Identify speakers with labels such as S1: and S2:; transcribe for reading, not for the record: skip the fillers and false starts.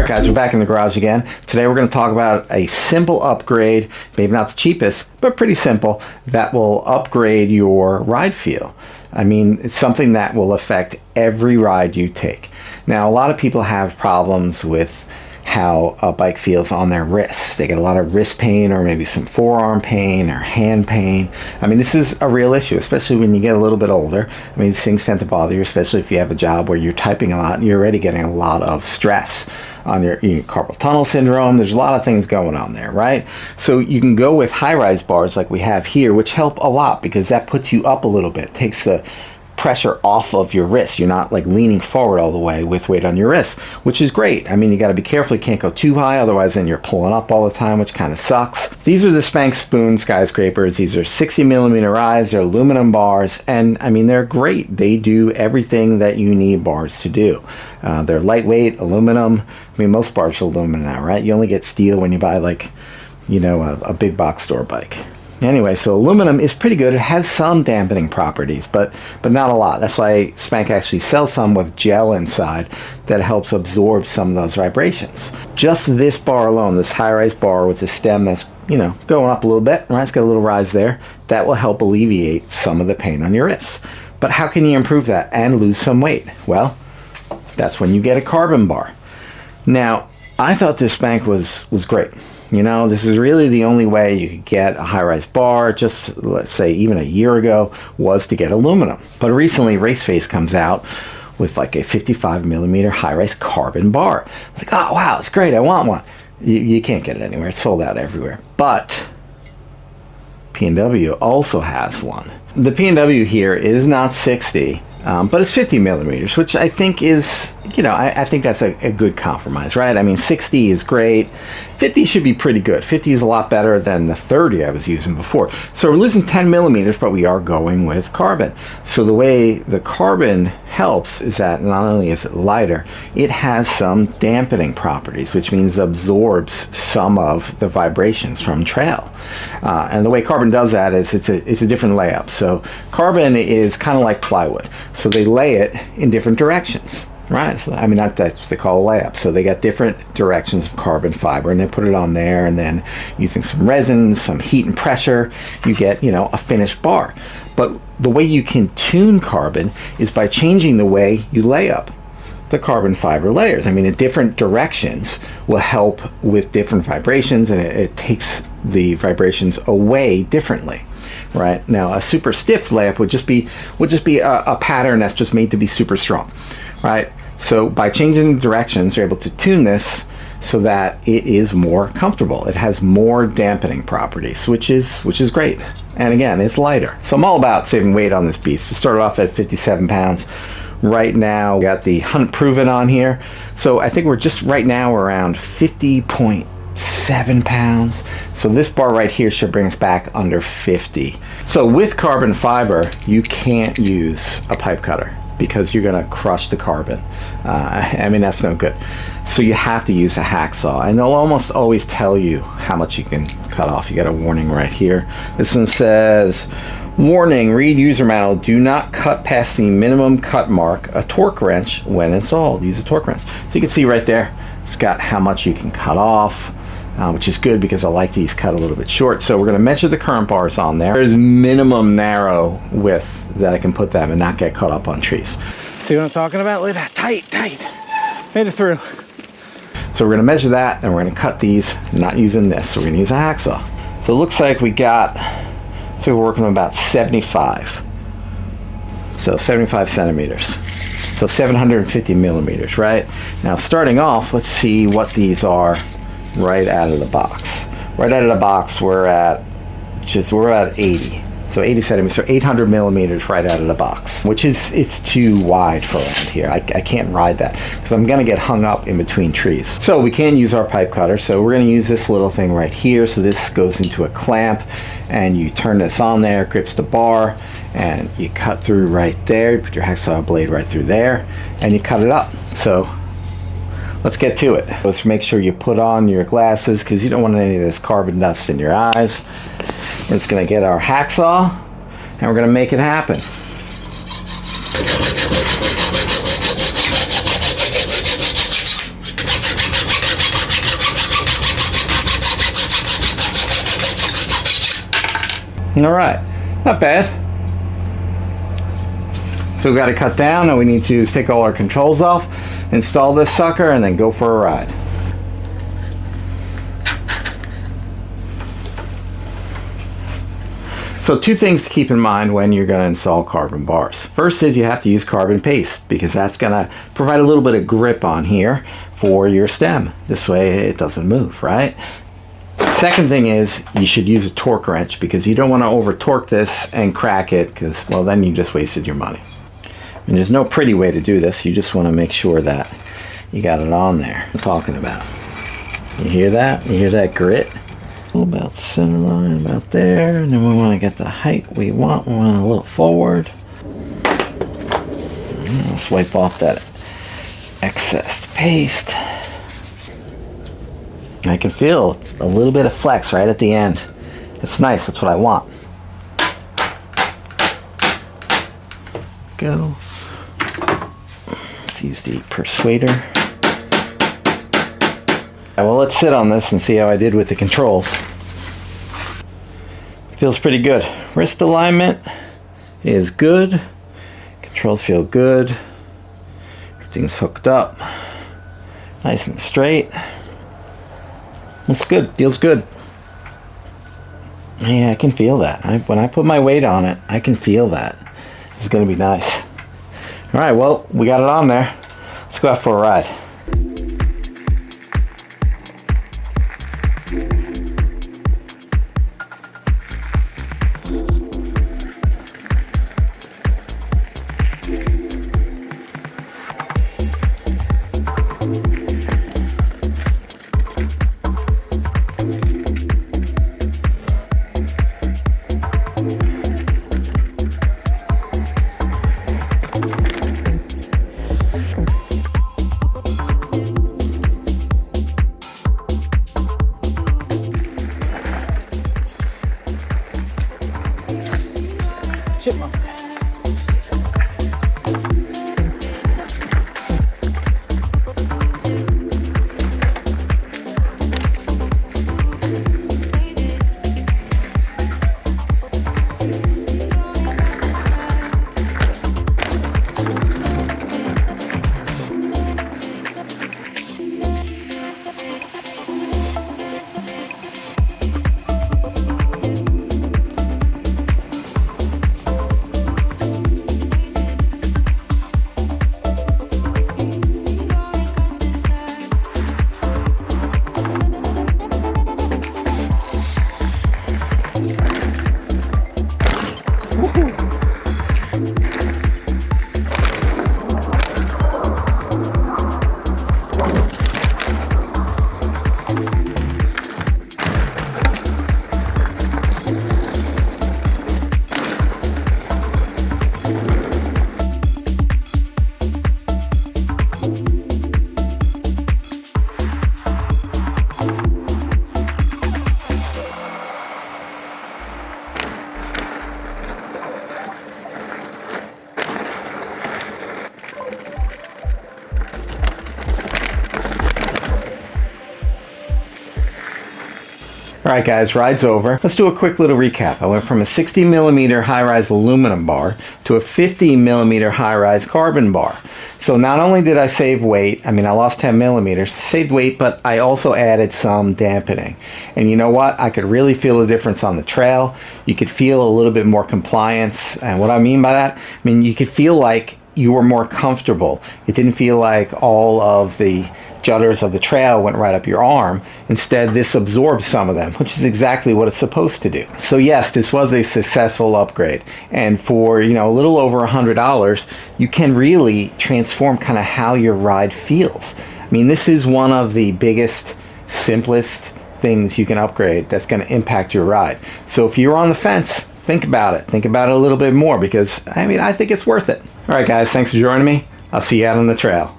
S1: guys, we're back in the garage again. Today we're going to talk about a simple upgrade, maybe not the cheapest, but pretty simple, that will upgrade your ride feel. I mean, it's something that will affect every ride you take. Now, a lot of people have problems with how a bike feels on their wrists. They get a lot of wrist pain or maybe some forearm pain or hand pain. I mean, this is a real issue, especially when you get a little bit older. I mean, things tend to bother you, especially if you have a job where you're typing a lot and you're already getting a lot of stress on your carpal tunnel syndrome. There's a lot of things going on there, right? So you can go with high-rise bars like we have here, which help a lot because that puts you up a little bit. It takes the pressure off of your wrist. You're not like leaning forward all the way with weight on your wrist, which is great. I mean, you got to be careful. You can't go too high, otherwise then you're pulling up all the time, which kind of sucks. These are the Spank Spoon Skyscrapers. These are 60mm rise. They're aluminum bars, and I mean, they're great. They do everything that you need bars to do. They're lightweight, aluminum. I mean, most bars are aluminum now, right? You only get steel when you buy like, you know, a big box store bike. Anyway, so aluminum is pretty good. It has some dampening properties, but not a lot. That's why Spank actually sells some with gel inside that helps absorb some of those vibrations. Just this bar alone, this high-rise bar with the stem that's, you know, going up a little bit, right? It's got a little rise there. That will help alleviate some of the pain on your wrists. But how can you improve that and lose some weight? Well, that's when you get a carbon bar. Now, I thought this Spank was great. You know, this is really the only way you could get a high-rise bar, just let's say even a year ago, was to get aluminum. But recently, Raceface comes out with like a 55mm high-rise carbon bar. I was like, oh wow, it's great, I want one. You can't get it anywhere, it's sold out everywhere. But PNW also has one. The PNW here is not 60, but it's 50mm, which I think is, you know, I think that's a good compromise, right? I mean, 60 is great. 50 should be pretty good. 50 is a lot better than the 30 I was using before. So we're losing 10mm, but we are going with carbon. So the way the carbon helps is that not only is it lighter, it has some dampening properties, which means it absorbs some of the vibrations from trail. And the way carbon does that is it's a different layup. So carbon is kind of like plywood. So they lay it in different directions. Right, so I mean, that's what they call a layup. So they got different directions of carbon fiber, and they put it on there, and then using some resin, some heat and pressure, you get, you know, a finished bar. But the way you can tune carbon is by changing the way you lay up the carbon fiber layers. I mean, in different directions will help with different vibrations, and it takes the vibrations away differently. Right now, a super stiff layup would just be a pattern that's just made to be super strong, right? So by changing the directions, you're able to tune this so that it is more comfortable. It has more dampening properties, which is great. And again, it's lighter. So I'm all about saving weight on this beast. It started off at 57 pounds. Right now, we got the Hunt Proven on here. So I think we're just right now around 50.7 pounds. So this bar right here should bring us back under 50. So with carbon fiber, you can't use a pipe cutter because you're gonna crush the carbon. I mean, that's no good. So you have to use a hacksaw, and they'll almost always tell you how much you can cut off. You got a warning right here. This one says, warning, read user manual, do not cut past the minimum cut mark, a torque wrench when installed. Use a torque wrench. So you can see right there, it's got how much you can cut off, which is good because I like these cut a little bit short. So we're going to measure the current bars on there. There's minimum narrow width that I can put them and not get caught up on trees. See what I'm talking about? Look at that, tight. Made it through. So we're going to measure that, and we're going to cut these, not using this. So we're going to use a hacksaw. So it looks like we got, so we're working on about 75. So 75 centimeters. So 750mm, right? Now starting off, let's see what these are right out of the box. Right out of the box, we're at 80. So 80 centimeters, so 800mm right out of the box, which is, it's too wide for around here. I can't ride that because I'm gonna get hung up in between trees. So we can use our pipe cutter. So we're gonna use this little thing right here. So this goes into a clamp, and you turn this on there, grips the bar, and you cut through right there. You put your hacksaw blade right through there, and you cut it up. So let's get to it. Let's make sure you put on your glasses because you don't want any of this carbon dust in your eyes. We're just going to get our hacksaw, and we're going to make it happen. All right, not bad. So we've got to cut down. All we need to do is take all our controls off, install this sucker, and then go for a ride. So two things to keep in mind when you're going to install carbon bars. First is you have to use carbon paste because that's going to provide a little bit of grip on here for your stem. This way it doesn't move, right? Second thing is you should use a torque wrench because you don't want to over torque this and crack it because, well, then you just wasted your money. And there's no pretty way to do this. You just want to make sure that you got it on there. I'm talking about. You hear that? You hear that grit? About center line, about there, and then we want to get the height we want. We want a little forward. Let's wipe off that excess paste. I can feel a little bit of flex right at the end. It's nice. That's what I want. Go. Let's use the persuader. Well, let's sit on this and see how I did with the controls. Feels pretty good. Wrist alignment is good. Controls feel good. Everything's hooked up. Nice and straight. Looks good. Feels good. Yeah, I can feel that. When I put my weight on it, I can feel that. It's going to be nice. All right, well, we got it on there. Let's go out for a ride. Chipmunk. Alright guys, ride's over. Let's do a quick little recap. I went from a 60mm high-rise aluminum bar to a 50mm high-rise carbon bar. So not only did I save weight, I lost 10mm, saved weight, but I also added some dampening. And you know what? I could really feel the difference on the trail. You could feel a little bit more compliance. And what I mean by that, you could feel like you were more comfortable. It didn't feel like all of the jutters of the trail went right up your arm. Instead, this absorbs some of them, which is exactly what it's supposed to do. So yes, this was a successful upgrade. And for, a little over $100, you can really transform kind of how your ride feels. This is one of the biggest, simplest things you can upgrade that's going to impact your ride. So if you're on the fence, think about it. Think about it a little bit more because, I think it's worth it. All right, guys, thanks for joining me. I'll see you out on the trail.